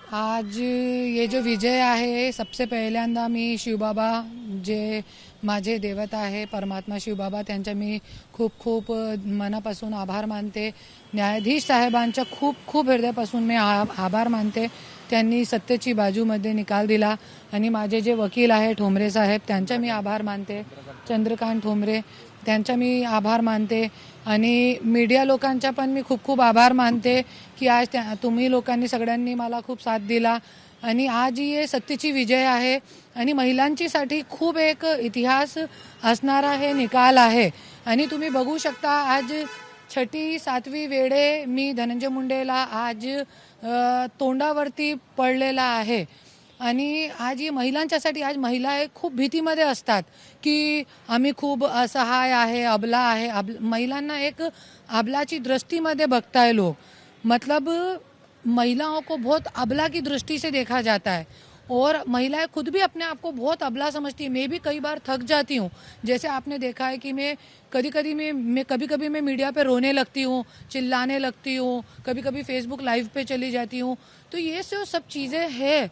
आज ये जो विजय आहे, सबसे पहिल्यांदा मी शिवबाबा जे माझे देवता आहे परमात्मा शिवबाबा त्यांच्या मी खूप खूप मनापासून आभार मानते। न्यायाधीश साहेबांच्या खूप खूप हृदयापासून मी आभार मानते। त्यांनी सत्तेची बाजूमध्ये निकाल दिला आणि माझे जे वकील आहे ठोंबरे साहेब त्यांचा मी आभार मानते, चंद्रकांत ठोंबरे त्यांचा मी आभार मानते आणि मीडिया लोकांचा पण मी खूप खूप आभार मानते की आज तुम्ही लोकांनी सगळ्यांनी मला खूप साथ दिला आणि आज ये सत्तेची विजय आहे आणि महिलांच्यासाठी खूप एक इतिहास असणारा हे निकाल आहे। आणि तुम्ही बघू शकता आज छठी सातवी वेळे मी धनंजय मुंडेला आज तोंडावरती पडलेला आहे आणि आज ही महिलांच्यासाठी आज महिला खूप भीतीमध्ये असतात की आम्ही खूप असहाय आहे, अबला आहे। महिलांना एक अबलाची दृष्टीमध्ये बघताय लोग, मतलब महिलाओं को बहुत अबला की दृष्टि से देखा जाता है और महिलाएं खुद भी अपने आप को बहुत अबला समझती है। मैं भी कई बार थक जाती हूँ, जैसे आपने देखा है कि मैं कभी कभी मैं मीडिया पे रोने लगती हूँ, चिल्लाने लगती हूँ, कभी कभी फेसबुक लाइव पे चली जाती हूँ। तो ये सब चीज़ें हैं,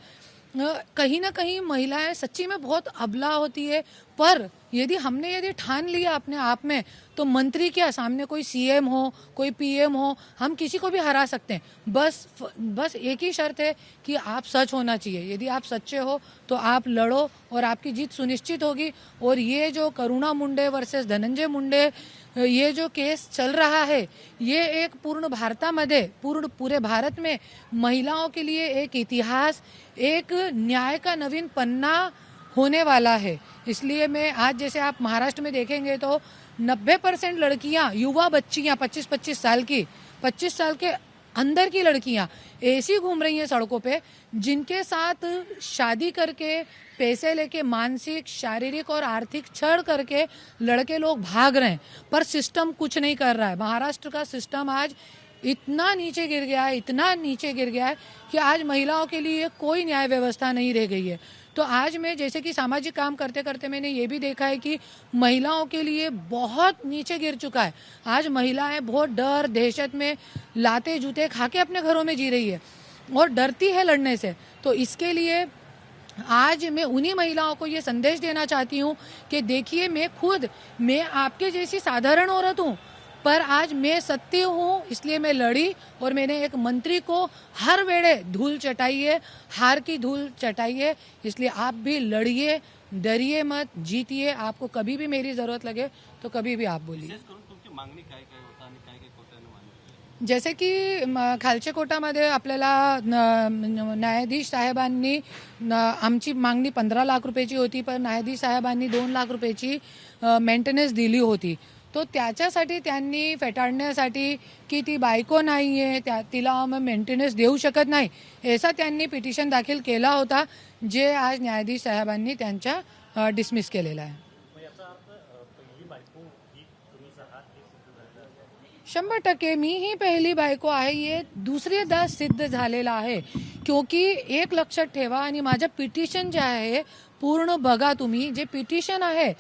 कहीं ना कहीं महिलाएं सच्ची में बहुत अबला होती है। पर यदि ठान लिया अपने आप में तो मंत्री क्या, सामने कोई सीएम हो, कोई पीएम हो, हम किसी को भी हरा सकते हैं। बस एक ही शर्त है कि आप सच होना चाहिए। यदि आप सच्चे हो तो आप लड़ो और आपकी जीत सुनिश्चित होगी। और ये जो करुणा मुंडे वर्सेस धनंजय मुंडे ये जो केस चल रहा है, ये एक पूरे भारत में महिलाओं के लिए एक इतिहास, एक न्याय का नवीन पन्ना होने वाला है। इसलिए मैं आज जैसे आप महाराष्ट्र में देखेंगे तो 90% लड़कियां, युवा बच्चियां 25-25 साल की, 25 साल के अंदर की लड़कियां ऐसी घूम रही हैं सड़कों पे जिनके साथ शादी करके पैसे लेके मानसिक, शारीरिक और आर्थिक छळ करके लड़के लोग भाग रहे हैं, पर सिस्टम कुछ नहीं कर रहा है। महाराष्ट्र का सिस्टम आज इतना नीचे गिर गया है कि आज महिलाओं के लिए कोई न्याय व्यवस्था नहीं रह गई है। तो आज मैं जैसे कि सामाजिक काम करते करते मैंने ये भी देखा है कि महिलाओं के लिए बहुत नीचे गिर चुका है। आज महिलाएं बहुत डर दहशत में लाते जूते खा के अपने घरों में जी रही है और डरती है लड़ने से। तो इसके लिए आज मैं उन्हीं महिलाओं को ये संदेश देना चाहती हूँ कि देखिए, मैं आपके जैसी साधारण औरत हूँ, पर आज मैं सत्य हूँ, इसलिए मैं लड़ी और मैंने एक मंत्री को हर वेळे धूल चटाई है, हार की धूल चटाई है। इसलिए आप भी लड़िए, डरिए मत, जीतिए। आपको कभी भी मेरी ज़रूरत लगे तो कभी भी आप बोलिए। जैसे की खालचे कोर्टामध्ये आपल्याला न्यायाधीश साहेबांनी आमची मागणी 15 लाख रुपयाची होती, पण न्यायाधीश साहेबांनी 2 लाख रुपयाची मेंटेनन्स दिली होती। तो त्याच्यासाठी त्यांनी फेटाळण्यासाठी की ती बायको नाही आहे, तिला आम्ही मेंटेनन्स देऊ शकत नाही, ऐसा त्यांनी पिटिशन दाखल केला होता, जे आज न्यायाधीश साहेबांनी त्यांच्या डिसमिस केलेला आहे। 100% मी ही पहिली बायको आहे, ये दुसरीदा सिद्ध झालेला आहे। क्योंकि एक लक्षात ठेवा आणि माझं पिटिशन जे आहे पूर्ण बघा तुम्ही, जे पिटिशन आहे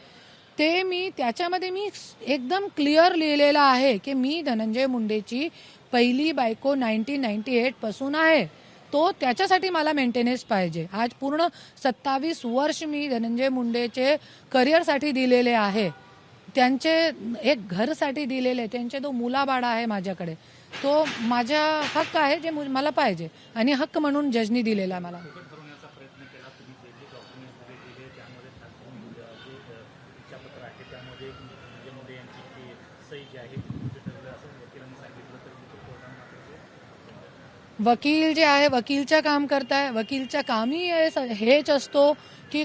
ते मी त्याच्यामध्ये मी एकदम क्लिअर लिहिलेलं आहे की मी धनंजय मुंडेची पहिली बायको 1998 पासून आहे। तो त्याच्यासाठी मला मेंटेनन्स पाहिजे। आज पूर्ण 27 वर्ष मी धनंजय मुंडेचे करिअरसाठी दिलेले आहे, त्यांचे एक घरसाठी दिलेले, त्यांचे 2 मुलाबाळा आहे माझ्याकडे। तो माझा हक्क आहे जे मला पाहिजे आणि हक्क म्हणून जजनी दिलेला मला। वकील जे आहे वकीलचं काम करताय, वकीलचं कामही हेच असतो की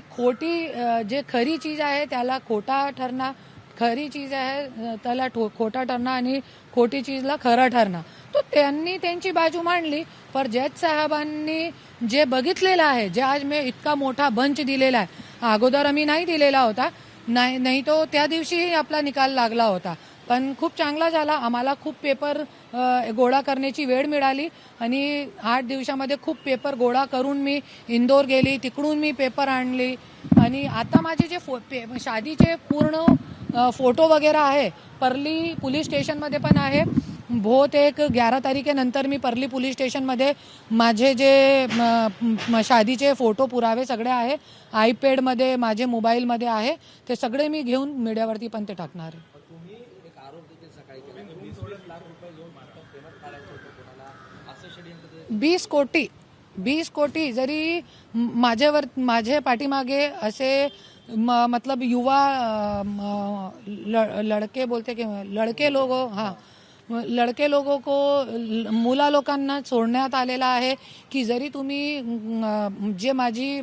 जे खरी चीज आहे त्याला खोटा ठरणं, खरी चीज आहे त्याला खोटा ठरणं आणि खोटी चीजला खरं ठरणं। तो त्यांनी त्यांची बाजू मांडली, पर जज साहेबांनी जे बघितलेलं आहे, जे आज मी इतका मोठा बंच दिलेला आहे, अगोदर आम्ही नाही दिलेला होता, नाही तो त्या दिवशीही आपला निकाल लागला होता, पण खूप चांगला झाला। आम्हाला खूप पेपर गोळा करण्याची वेळ मिळाली आणि 8 दिवसामध्ये खूप पेपर गोळा करून मी इंदोर गेली, तिकडून मी पेपर आणली आणि आता माझे जे शादीचे पूर्ण फोटो वगैरे आहे, परली पोलीस स्टेशनमध्ये पण आहे, बहुतेक 11 तारखेनंतर मी परली पोलीस स्टेशनमध्ये माझे जे शादीचे फोटो पुरावे सगळे आहे, आयपॅडमध्ये माझे मोबाईलमध्ये आहे, ते सगळे मी घेऊन मीडियावरती पण ते टाकणार आहे. 20 कोटी जरी माझे पाठीमागे असे मतलब युवा लड़के बोलते की लड़के लोगों को मुला लोकांना सोडण्यात आलेला आहे की जरी तुम्ही जे माझी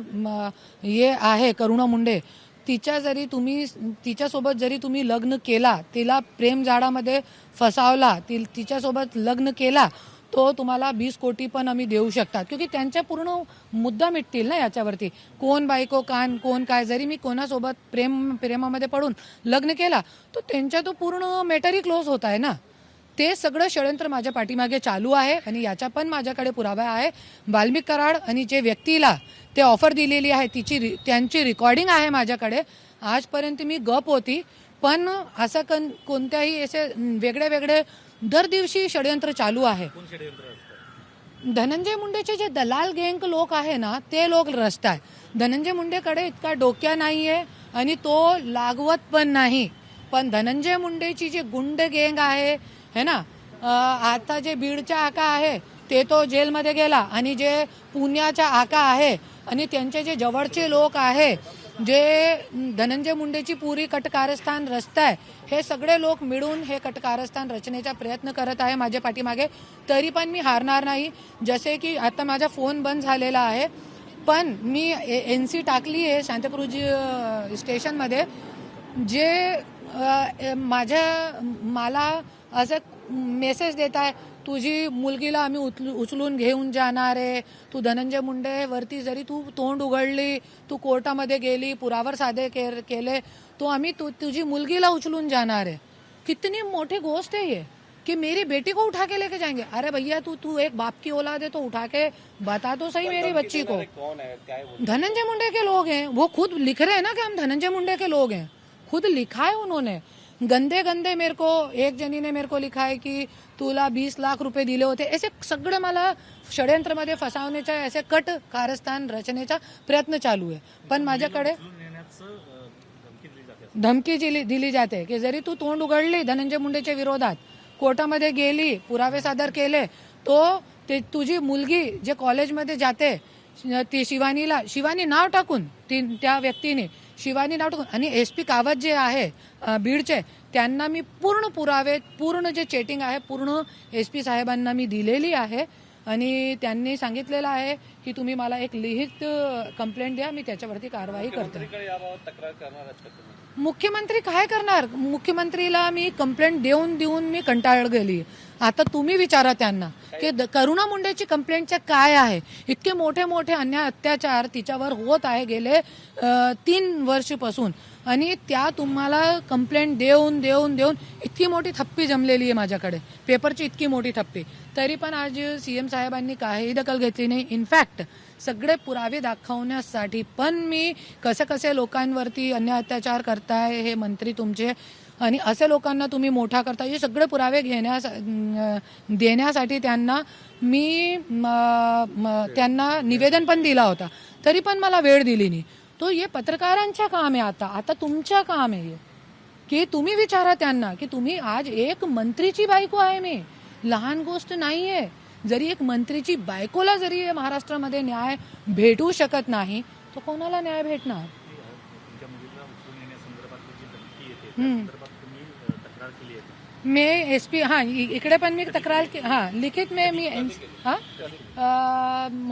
हे आहे करुणा मुंडे तिच्यासोबत जरी तुम्ही लग्न केला, तिला प्रेम जाळामध्ये फसावला, तिच्यासोबत लग्न केला, तो तुम्हाला 20 कोटी पण आम्ही देऊ शकतात. क्योंकि त्यांच्या पूर्ण मुद्दा मिटतील ना याच्यावरती. कोण बायको कोण काय, जरी मी कोणासोबत प्रेमामध्ये पडून लग्न केला तो त्यांच्या तो पूर्ण मॅटरही क्लोज होत आहे ना. ते सगळं षडयंत्र माझ्या पाठीमागे चालू आहे आणि याचा पण माझ्याकडे पुरावा आहे. वाल्मिक कराड आणि जे व्यक्तीला ते ऑफर दिलेली आहे त्यांची रेकॉर्डिंग आहे माझ्याकडे. आजपर्यंत मी गप होती, पण असं कोणत्याही असे वेगळे दर दिवशी षडयंत्र चालू आहे. धनंजय मुंडेचे जे दलाल गँग लोक आहे ना, ते लोक रस्ताय. धनंजय मुंडेकडे इतका डोक्या नाहीये आणि तो लागवत पण नाही. पण धनंजय मुंडेची जे गुंड गँग आहे है ना, आता जे बीडचा आका आहे ते तो जेलमध्ये गेला आणि जे पुण्याचा आका आहे आणि त्यांचे जे जवळचे लोक आहे, जे धनंजय मुंडेची पुरी कटकारस्थान रचताय, हे सगळे लोक मिळून हे कटकारस्थान रचण्याचा प्रयत्न करत आहे माझ्या पाठीमागे. तरी पण मी हारणार नाही. जसे की आता माझा फोन बंद झालेला आहे, पण मी NC टाकली आहे शांतपुरुजी स्टेशनमध्ये. जे मला असं मेसेज देत आहे, तुझी मुलगीला आम्ही उचलून घेऊन जाणार आहे, तू धनंजय मुंडेवरती जरी तू तोंड उघडली, तू कोर्टामध्ये गेली, पुरावर सादे केले, तो आम्ही तुझी मुलगीला उचलून जाणार आहे. कितनी मोठी गोष्ट है ये कि मेरी बेटी को उठा के लेके जाएंगे. अरे भैया तू एक बाप की औलाद है तो उठा के बता तो सही मेरी बच्ची को. धनंजय मुंडे के लोग हैं, वो खुद लिख रहे हैं ना कि हम धनंजय मुंडे के लोग हैं. खुद लिखा है उन्होंने. गंदे मेरे को एक जनी ने मेरे को लिखा है की तुला 20 लाख रुपये दिले होते. ऐसे सगळे मला षडयंत्रमध्ये फसवण्याचा असे कट कारस्थान रचण्याचा प्रयत्न चालू आहे. पण माझ्याकडे धमकी दिली जाते की जरी तू तोंड उघडली धनंजय मुंडेच्या विरोधात, कोर्टामध्ये गेली, पुरावे सादर केले, तो तुझी मुलगी जे कॉलेजमध्ये जाते ती शिवानी नाव टाकून त्या व्यक्तीने शिवानी नाव टाकून आणि SP कावत जे आहे बीडचे, त्यांना मी पूर्ण पुरावे, पूर्ण जे चेटिंग आहे पूर्ण SP साहेबांना मी दिलेली आहे. आणि त्यांनी सांगितलेलं आहे की तुम्ही मला एक लिखित कंप्लेंट द्या, मी त्याच्यावरती कारवाई करते. मुख्यमंत्री काय करणार? मुख्यमंत्रीला मी कंप्लेंट देऊन मी कंटाळ गेली. आता तुम्ही विचारा त्यांना की करुणा मुंडेची कंप्लेंटचं काय आहे. इतके मोठे अन्याय अत्याचार तिच्यावर होत आहे गेले 3 वर्षापासून आणि त्या तुम्हाला कंप्लेंट देऊन इतकी मोठी थप्पी जमलेली आहे माझ्याकडे, पेपरची इतकी मोठी थप्पी. तरी पण आज CM साहेबांनी काही दखल घेतली नाही. इनफॅक्ट सगळे पुरावे दाखवण्यासाठी पण मी कसे लोकांवरती अन्याय अत्याचार करताय हे मंत्री तुमचे आणि असे लोकांना तुम्ही मोठा करता, हे सगळे पुरावे देण्यासाठी त्यांना मी त्यांना निवेदन पण दिला होता. तरी पण मला वेळ दिली नाही. तो हे पत्रकारांचं काम आहे. आता तुमचं काम आहे की तुम्ही विचारा त्यांना की तुम्ही आज एक मंत्रीची बायको आहे, मी लहान गोष्ट नाहीये. जरी एक मंत्रीची बायकोला जरी महाराष्ट्रामध्ये न्याय भेटू शकत नाही, तो कोणाला न्याय भेटणार? मैं SP इकडे पण मी तक्रार लिखित में मी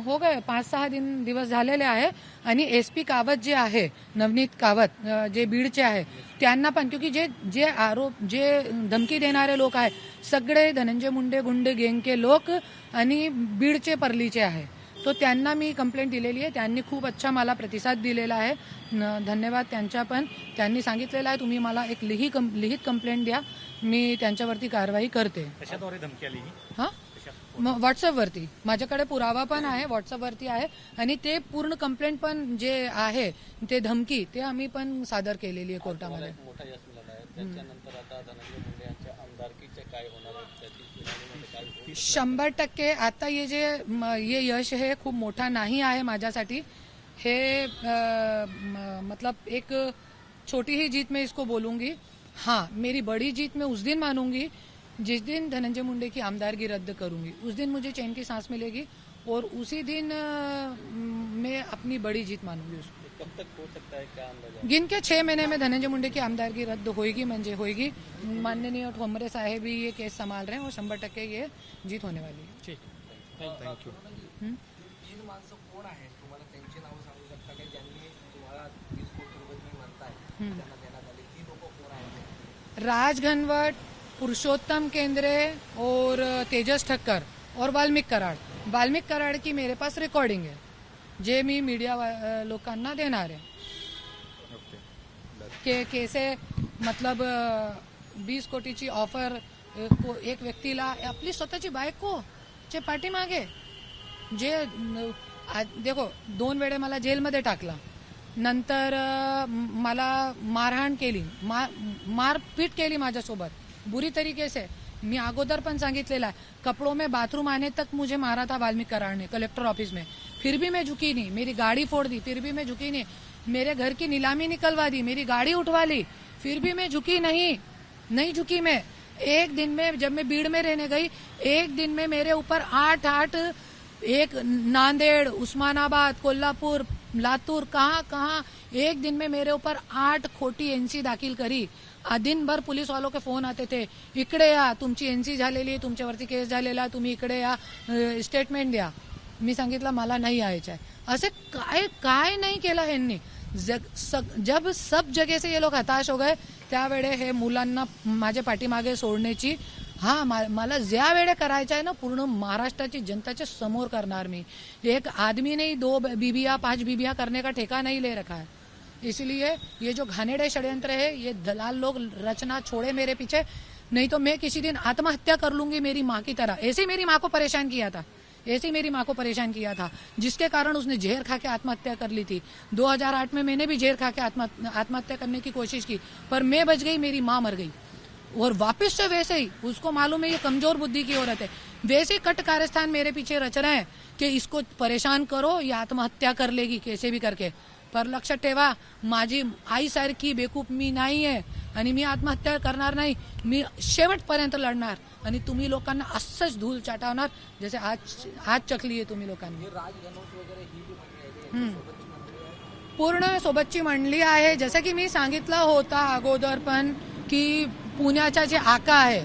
हो गए 5-6 दिवस झालेले आहे. आणि SP कावत जे आहे, नवनीत कावत जे बीडचे आहे, त्यांना पण क्योंकि जे आरोप जे धमकी देणारे लोक आहे सगळे धनंजय मुंडे गुंड गँगचे लोक आणि बीडचे परलीचे आहे. तो त्यांना मी कंप्लेंट दिलेली आहे. त्यांनी खूप अच्छा मला प्रतिसाद दिलेला आहे. धन्यवाद त्यांचा. पण त्यांनी सांगितलेलं आहे तुम्ही मला एक लिखित कंप्लेंट द्या, मी त्यांच्यावरती कारवाई करते. कशाद्वारे धमकी आली? व्हॉट्सअपवरती माझ्याकडे पुरावा पण आहे, व्हॉट्सअपवरती आहे. आणि ते पूर्ण कंप्लेंट पण जे आहे ते धमकी ते आम्ही पण सादर केलेली आहे कोर्टामध्ये. 100% आता ये यश हे खूप मोठा नाही आहे माझ्यासाठी. हे मतलब एक छोटी ही जीत मैं इसको बोलूंगी. हाँ, मेरी बड़ी जीत मैं उस दिन मानूंगी जिस दिन धनंजय मुंडे की आमदारगी रद्द करूंगी. उस दिन मुझे चैन की सांस मिलेगी और उसी दिन मैं अपनी बड़ी जीत मानूंगी उसको. कब तक हो सकता है, क्या अंदाजा? गिन के 6 महीने में धनंजय मुंडे की आमदारगी रद्द होगी म्हणजे होगी. माननीय ठोंबरे साहेब भी ये केस संभाल रहे हैं और 100% ये जीत होने वाली है. ठीक, थँक्यू. 3 माणसं कोण आहेत तुम्हाला त्यांची नावं सांगू शकता का ज्यांनी तुम्हाला 20 कोटी रुपये तुम्ही म्हणताय त्यांना देण्यात आले? ती लोक कोण आहेत? राज घनवट, पुरुषोत्तम केंद्रे और तेजस ठक्कर और वाल्मिक कराड. वाल्मिक कराड की मेरे पास रिकॉर्डिंग है जे मी मीडिया लोकांना देणार आहे के कैसे मतलब 20 कोटीची ऑफर एक व्यक्तीला आपली स्वतःची बायको चे पाठीमागे जे देखो 2 वेळे मला जेलमध्ये टाकला, नंतर मला मारहाण केली, मारपीट केली माझ्यासोबत बुरी तरीके से. मी अगोदर पण सांगितलेला है, कपड़ों में बाथरूम आने तक मुझे मारा था वाल्मीकि कराड ने कलेक्टर ऑफिस में. फिर भी मैं झुकी नहीं, मेरी गाड़ी फोड़ दी, फिर भी मैं झुकी नहीं. मेरे घर की नीलामी निकलवा दी, मेरी गाड़ी उठवा ली, फिर भी मैं झुकी नहीं झुकी मैं. एक दिन में जब मैं भीड़ में रहने गई, एक दिन में मेरे ऊपर 8 एक नांदेड़, उस्मानाबाद, कोल्हापुर, लातूर, कहाँ एक दिन में मेरे ऊपर 8 खोटी एनसी दाखल करी. दिन भर पोलीस वालों के फोन आते थे, इकडे या, तुमची एनसी झालेली, तुमच्यावरती केस झालेला, तुम्ही इकडे या, स्टेटमेंट द्या. मी सांगितलं मला नाही यायचं आहे. असे काय नाही केलं ह्यांनी. जब सब जगह से ये लोग हताश हो गए त्यावेळे हे मुलांना माझ्या पाठीमागे सोडण्याची मला ज्या वेळे करायचं आहे ना पूर्ण महाराष्ट्राची जनताच्या समोर करणार मी. एक आदमी नहीं 2 बीबियां 5 बीबियां करने का ठेका नहीं ले रखा है. इसलिए ये जो घानेड़े षड्यंत्र है ये दलाल लोग रचना छोड़े मेरे पीछे, नहीं तो मैं किसी दिन आत्महत्या कर लूंगी मेरी माँ की तरह. ऐसे मेरी माँ को परेशान किया था, जिसके कारण उसने जहर खा के आत्महत्या कर ली थी. 2008 में मैंने भी जहर खा के आत्महत्या करने की कोशिश की, पर मैं बच गई, मेरी माँ मर गई. और वापस से वैसे ही, उसको मालूम है ये कमजोर बुद्धि की औरत है, वैसे ही कट कारस्थान मेरे पीछे रच रहे हैं कि इसको परेशान करो, ये आत्महत्या कर लेगी कैसे भी करके. पर लक्षात ठेवा, माझी आईसारखी बेकूफ मी नाही आहे आणि मी आत्महत्या करणार नाही. मी शेवटपर्यंत लढणार आणि तुम्ही लोकांना असंच धूल चाटवणार जसे आज चकली आहे तुम्ही लोकांनी. राज गणोत वगैरे ही जी मंडळी आहे सोबतची मंडळी आहे, पूर्ण सोबतची मंडळी आहे. जसं की मी सांगितलं होता अगोदर पण की पुण्याचा जे आका आहे,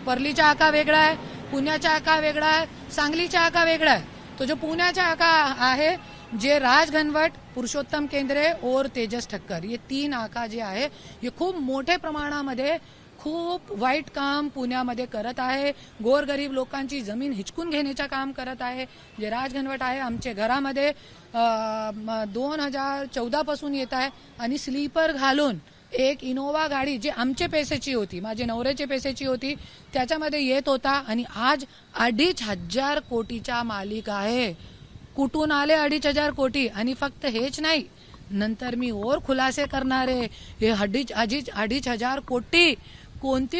परलीचा आका वेगळा आहे, पुण्याचा आका वेगळा आहे, सांगलीचा आका वेगळा आहे. तो जो पुण्याचा आका आहे जे राज घनवट, पुरुषोत्तम केंद्रे और तेजस ठक्कर, ये 3 आका जे आहे हे खूप मोठ्या प्रमाणामध्ये खूप वाईट काम पुण्यामध्ये करत आहे. गोरगरीब लोकांची जमीन हिचकून घेण्याचं काम करत आहे. जे राज घनवट आहे आमच्या घरामध्ये 2014 पासून येत आहे आणि स्लीपर घालून एक इनोवा गाडी जे आमचे पैशाची होती, माझे नवऱ्याचे पैशाची होती, त्याच्यामध्ये येत होता आणि आज 2,500 कोटीचा मालिक आहे. कुठून आले 2,500 कोटी? आणि फक्त हेच नाही, नंतर मी और खुलासे करणार आहे. हे 2,500 कोटी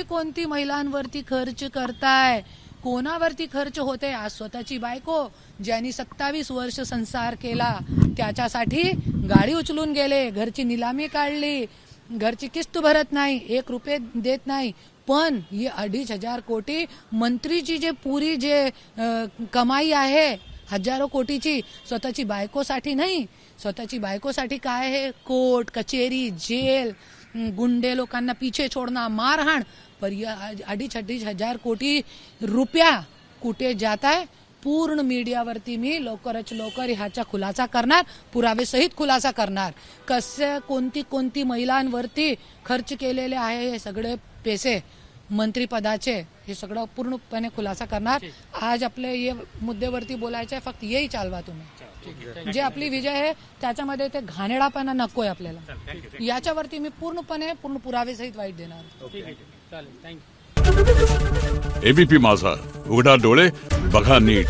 कोणती महिलांवरती खर्च करताय, कोणावरती खर्च होते? आज स्वतःची बायको ज्यांनी 27 वर्ष संसार केला त्याच्यासाठी गाडी उचलून गेले, घरची निलामी काढली, घरची किस्त भरत नाही, 1 रुपये देत नाही. पण हे 2,500 कोटी मंत्रीची जे पुरी जे कमाई आहे हजारो कोटीची, स्वतःची बायकोसाठी नाही. स्वतःची बायकोसाठी काय आहे? कोर्ट कचेरी, जेल, गुंडे लोकांना पीछे छोड़ना, मारहाण. पर 2,500 कोटी रुपया कुठे जात आहे? पूर्ण मीडियावरती मी लवकरच लवकर ह्याचा खुलासा करणार, पुरावे सहित खुलासा करणार. कसे कोणती महिलांवरती खर्च केलेले आहे हे सगळे पैसे मंत्रीपदाचे, हे सगळं पूर्णपणे खुलासा करणार. आज आपले ये मुद्द्यावरती बोलायचे आहे, फक्त येही चालवा तुम्ही. जे आपली विजय आहे त्याच्यामध्ये ते घाणेरडापणा नकोय आपल्याला. याच्यावरती मी पूर्ण पुरावे सहित वाईट देणार. एबीपी माझा, उघडा डोळे बघा नीट.